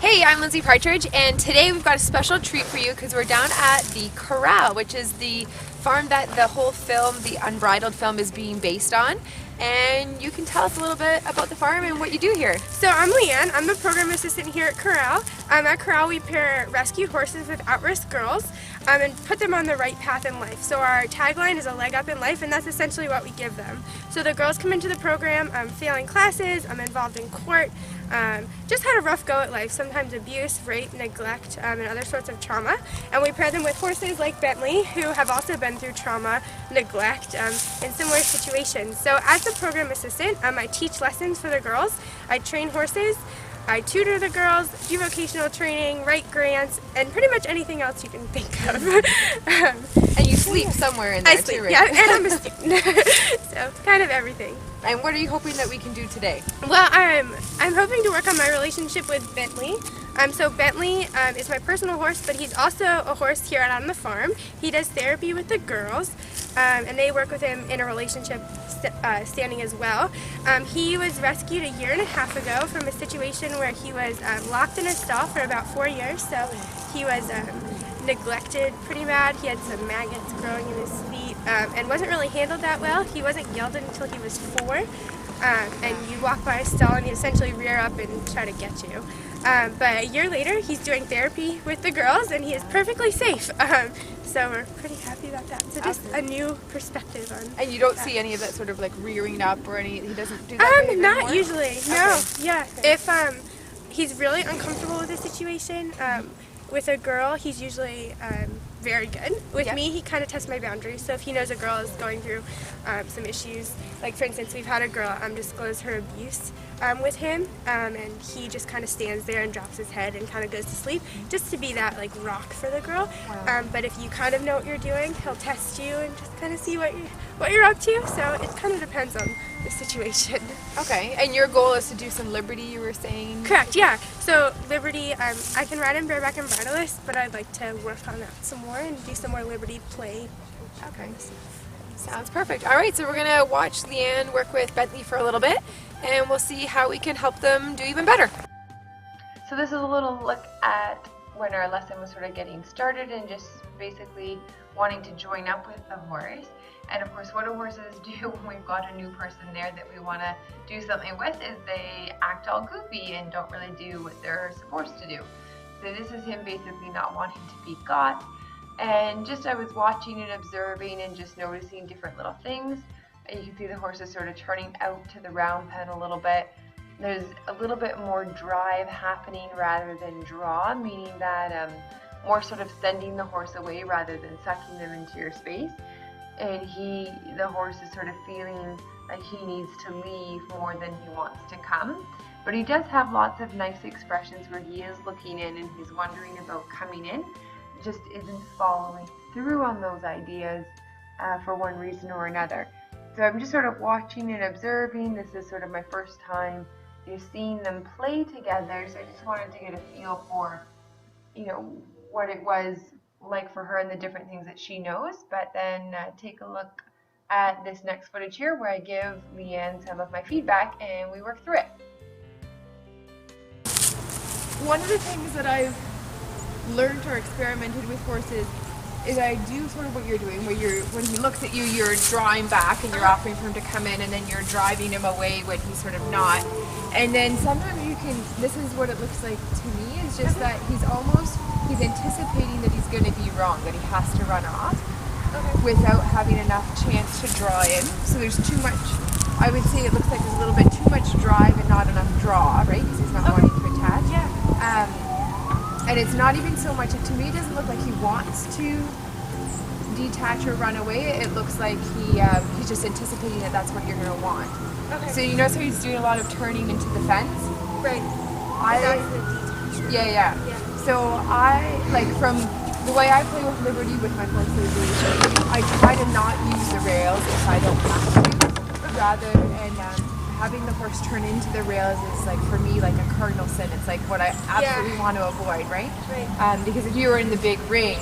Hey, I'm Lindsey Partridge, and today we've got a special treat for you because we're down at the Corral, which is the farm that the whole film, the Unbridled film, is being based on. And you can tell us a little bit about the farm and what you do here. So I'm Leanne. I'm the program assistant here at Corral. At Corral we pair rescue horses with at-risk girls and put them on the right path in life. So our tagline is a leg up in life, and that's essentially what we give them. So the girls come into the program failing classes, involved in court, just had a rough go at life, sometimes abuse, rape, neglect, and other sorts of trauma. And we pair them with horses like Bentley, who have also been through trauma, neglect, in similar situations. So as the program assistant, I teach lessons for the girls, I train horses, I tutor the girls, do vocational training, write grants, and pretty much anything else you can think of. And you sleep somewhere in there sleep, too, right? yeah, and I'm a student, so kind of everything. And what are you hoping that we can do today? Well, I'm hoping to work on my relationship with Bentley. So Bentley is my personal horse, but he's also a horse here out on the farm. He does therapy with the girls, and they work with him in a relationship standing as well. He was rescued a year and a half ago from a situation where he was locked in a stall for about 4 years. So he was neglected pretty bad. He had some maggots growing in his feet and wasn't really handled that well. He wasn't yelled at until he was 4. And you walk by a stall and you essentially rear up and try to get you. But a year later, he's doing therapy with the girls, and he is perfectly safe. So we're pretty happy about that. So just a new perspective on. And you don't see any of that sort of like rearing up or any? He doesn't do that behavior not anymore? usually. No. Okay. Yeah. If he's really uncomfortable with the situation, with a girl, he's usually very good. With me, he kind of tests my boundaries. So if he knows a girl is going through some issues, like for instance, we've had a girl disclose her abuse with him, and he just kind of stands there and drops his head and kind of goes to sleep, just to be that like rock for the girl. Wow. But if you kind of know what you're doing, he'll test you and just kind of see what you're up to. So it kind of depends on the situation. Okay, and your goal is to do some liberty, you were saying? Correct, yeah. So liberty, I can ride him bareback and bridleless, but I'd like to work on that some more and do some more liberty play. Okay, sounds perfect. All right, so we're gonna watch Leanne work with Bentley for a little bit, and we'll see how we can help them do even better. So this is a little look at when our lesson was sort of getting started and just basically wanting to join up with the horse. And of course, what do horses do when we've got a new person there that we want to do something with is they act all goofy and don't really do what they're supposed to do. So this is him basically not wanting to be got. And just I was watching and observing and just noticing different little things. And you can see the horse is sort of turning out to the round pen a little bit. There's a little bit more drive happening rather than draw, meaning that more sort of sending the horse away rather than sucking them into your space. And the horse is sort of feeling like he needs to leave more than he wants to come. But he does have lots of nice expressions where he is looking in and he's wondering about coming in. Just isn't following through on those ideas for one reason or another. So I'm just sort of watching and observing. This is sort of my first time seeing them play together. So I just wanted to get a feel for, what it was like for her and the different things that she knows, but then take a look at this next footage here where I give Leanne some of my feedback and we work through it. One of the things that I've learned or experimented with horses is I do sort of what you're doing, where when he looks at you, you're drawing back and you're offering for him to come in, and then you're driving him away when he's sort of not. And then sometimes this is what it looks like to me, is just that he's anticipating that he's going to be wrong, that he has to run off without having enough chance to draw in. So there's too much, I would say it looks like there's a little bit too much drive and not enough draw, right? Because he's not wanting to attach. And it's not even so much, to me it doesn't look like he wants to detach or run away. It looks like he's just anticipating that that's what you're going to want. Okay. So you notice how he's doing a lot of turning into the fence? Right. That's the detachment. Yeah. So from the way I play with liberty with my horses, I try to not use the rails if I don't have to, rather than having the horse turn into the rails is like, for me, like a cardinal sin. It's like what I absolutely want to avoid, right? Because if you were in the big ring,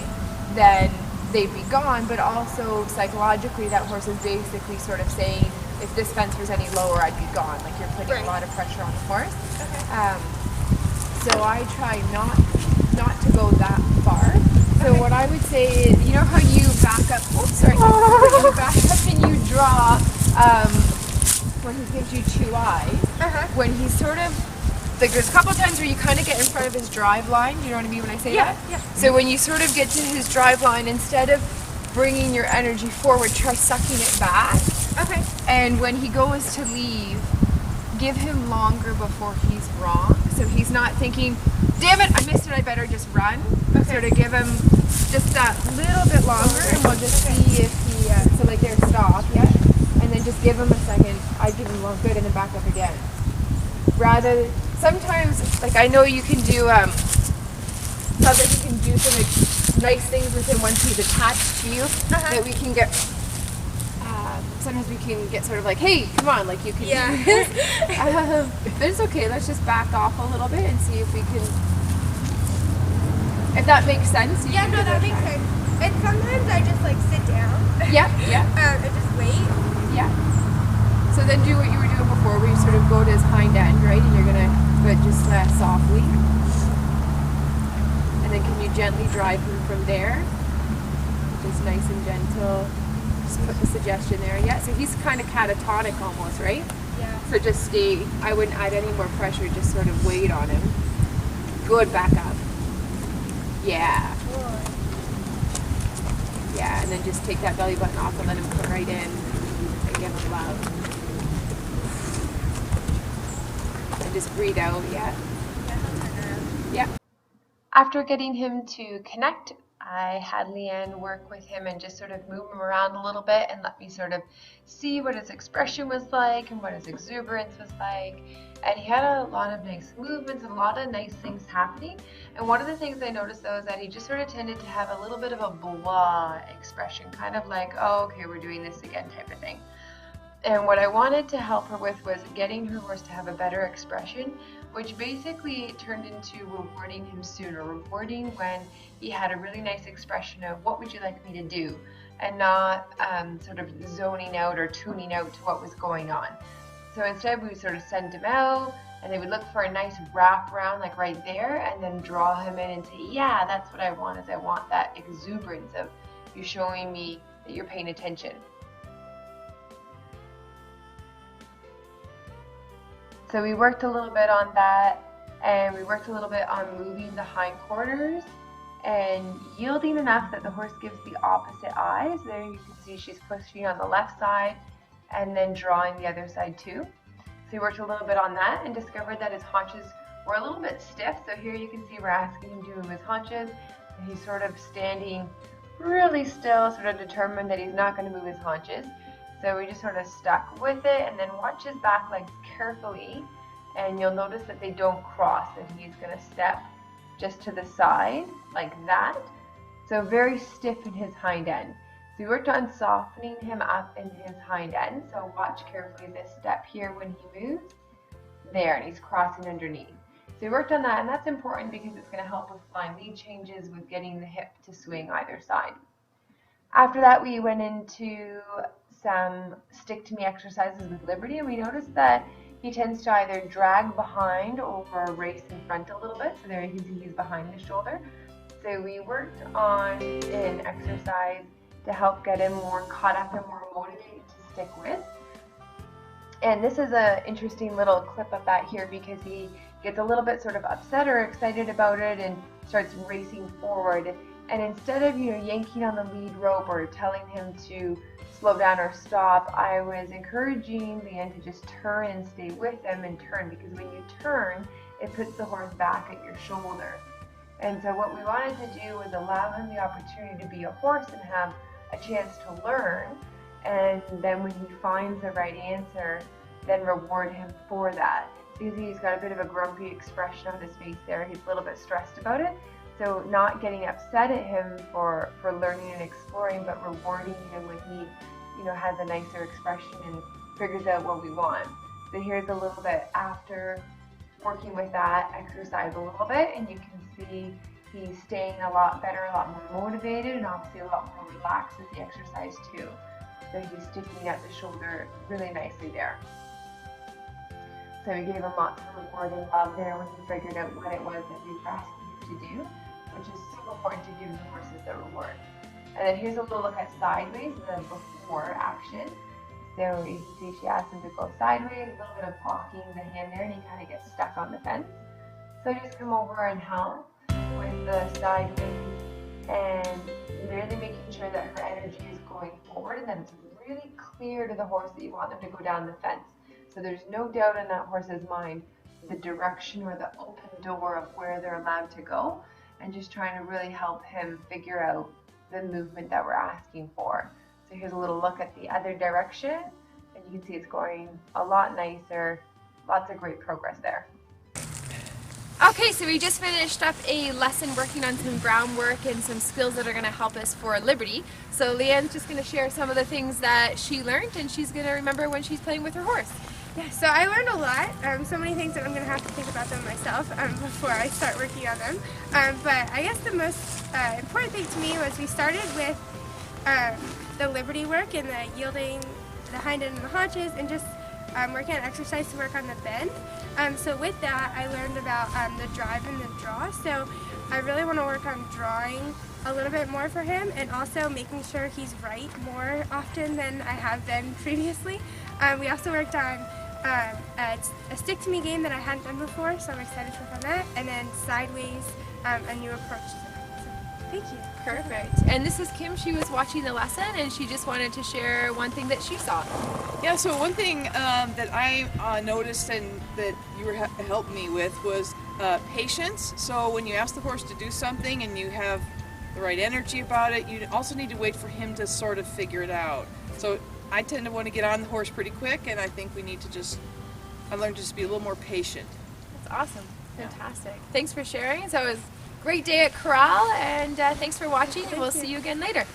then they'd be gone, but also psychologically that horse is basically sort of saying, if this fence was any lower, I'd be gone. Like you're putting a lot of pressure on the horse. So I try not to go that far. So what I would say is, you know how you back up, you back up and you draw when he gives you two eyes, when he's sort of, like there's a couple times where you kind of get in front of his drive line, you know what I mean when I say that? Yeah. So when you sort of get to his drive line, instead of bringing your energy forward, try sucking it back. Okay. And when he goes to leave, give him longer before he's wrong. So he's not thinking, damn it, I missed it, I better just run. Okay. Sort of give him just that little bit longer, and we'll just see if he, so like there, stop, and then just give him a second. I give him one good and then back up again. Rather, sometimes, like I know you can do, sounds like you can do some nice things with him once he's attached to you, that we can get, sometimes we can get sort of like, hey, come on, like you can do this. But it's okay, let's just back off a little bit and see if we can, if that makes sense. Yeah, no, that makes sense. And sometimes I just like sit down. And just wait. So then do what you were doing before, where you sort of go to his hind end, right? And you're gonna, but just softly. And then can you gently drive him from there? Just nice and gentle. Just put the suggestion there. Yeah, so he's kind of catatonic almost, right? Yeah. So just stay, I wouldn't add any more pressure, just sort of wait on him. Good, back up. Yeah. Yeah, and then just take that belly button off and let him put right in and give him love. And just breathe out, yeah. After getting him to connect, I had Leanne work with him and just sort of move him around a little bit and let me sort of see what his expression was like and what his exuberance was like. And he had a lot of nice movements and a lot of nice things happening. And one of the things I noticed though is that he just sort of tended to have a little bit of a blah expression, kind of like, oh, okay, we're doing this again type of thing. And what I wanted to help her with was getting her horse to have a better expression, which basically turned into rewarding him sooner, rewarding when he had a really nice expression of what would you like me to do, and not sort of zoning out or tuning out to what was going on. So instead we would sort of send him out and they would look for a nice wrap around like right there and then draw him in and say, yeah, that's what I want, is I want that exuberance of you showing me that you're paying attention. So we worked a little bit on that, and we worked a little bit on moving the hindquarters and yielding enough that the horse gives the opposite eyes. There you can see she's pushing on the left side and then drawing the other side too. So we worked a little bit on that and discovered that his haunches were a little bit stiff. So here you can see we're asking him to move his haunches, and he's sort of standing really still, sort of determined that he's not going to move his haunches. So we just sort of stuck with it, and then watch his back legs carefully, and you'll notice that they don't cross, and he's going to step just to the side like that. So very stiff in his hind end. So we worked on softening him up in his hind end. So watch carefully this step here when he moves. There, and he's crossing underneath. So we worked on that, and that's important because it's going to help with flying lead changes, with getting the hip to swing either side. After that, we went into some stick-to-me exercises with Liberty, and we noticed that he tends to either drag behind or race in front a little bit. So there you can see he's behind the shoulder. So we worked on an exercise to help get him more caught up and more motivated to stick with. And this is an interesting little clip of that here because he gets a little bit sort of upset or excited about it and starts racing forward. And instead of, yanking on the lead rope or telling him to slow down or stop, I was encouraging Leanne to just turn and stay with him and turn, because when you turn, it puts the horse back at your shoulder. And so what we wanted to do was allow him the opportunity to be a horse and have a chance to learn. And then when he finds the right answer, then reward him for that. So you see he's got a bit of a grumpy expression on his face there. He's a little bit stressed about it. So not getting upset at him for learning and exploring, but rewarding him when he, has a nicer expression and figures out what we want. So here's a little bit after working with that exercise a little bit, and you can see he's staying a lot better, a lot more motivated, and obviously a lot more relaxed with the exercise too. So he's sticking at the shoulder really nicely there. So we gave him lots of reward and love there when he figured out what it was that we were asking him to do, which is so important to give the horses the reward. And then here's a little look at sideways, the before action. So you can see she asked him to go sideways, a little bit of blocking the hand there, and he kind of gets stuck on the fence. So just come over and help with the sideways and really making sure that her energy is going forward and that it's really clear to the horse that you want them to go down the fence. So there's no doubt in that horse's mind the direction or the open door of where they're allowed to go, and just trying to really help him figure out the movement that we're asking for. So here's a little look at the other direction, and you can see it's going a lot nicer. Lots of great progress there. Okay, so we just finished up a lesson working on some groundwork and some skills that are going to help us for Liberty. So Leanne's just going to share some of the things that she learned, and she's going to remember when she's playing with her horse. Yeah, so I learned a lot, so many things that I'm going to have to think about them myself before I start working on them. But I guess the most important thing to me was we started with the Liberty work and the yielding the hind end and the haunches, and just working on exercise to work on the bend. So with that, I learned about the drive and the draw. So I really want to work on drawing a little bit more for him, and also making sure he's right more often than I have been previously. We also worked on a stick-to-me game that I hadn't done before, so I'm excited to work on that. And then sideways, a new approach to that. So thank you. Perfect. And this is Kim. She was watching the lesson, and she just wanted to share one thing that she saw. Yeah, so one thing that I noticed and that you were helping me with was patience. So when you ask the horse to do something and you have the right energy about it, you also need to wait for him to sort of figure it out. So I tend to want to get on the horse pretty quick, and I think we need to I learned to just be a little more patient. That's awesome. Fantastic. Thanks for sharing. So it was a great day at Corral, and thanks for watching, and we'll see you again later.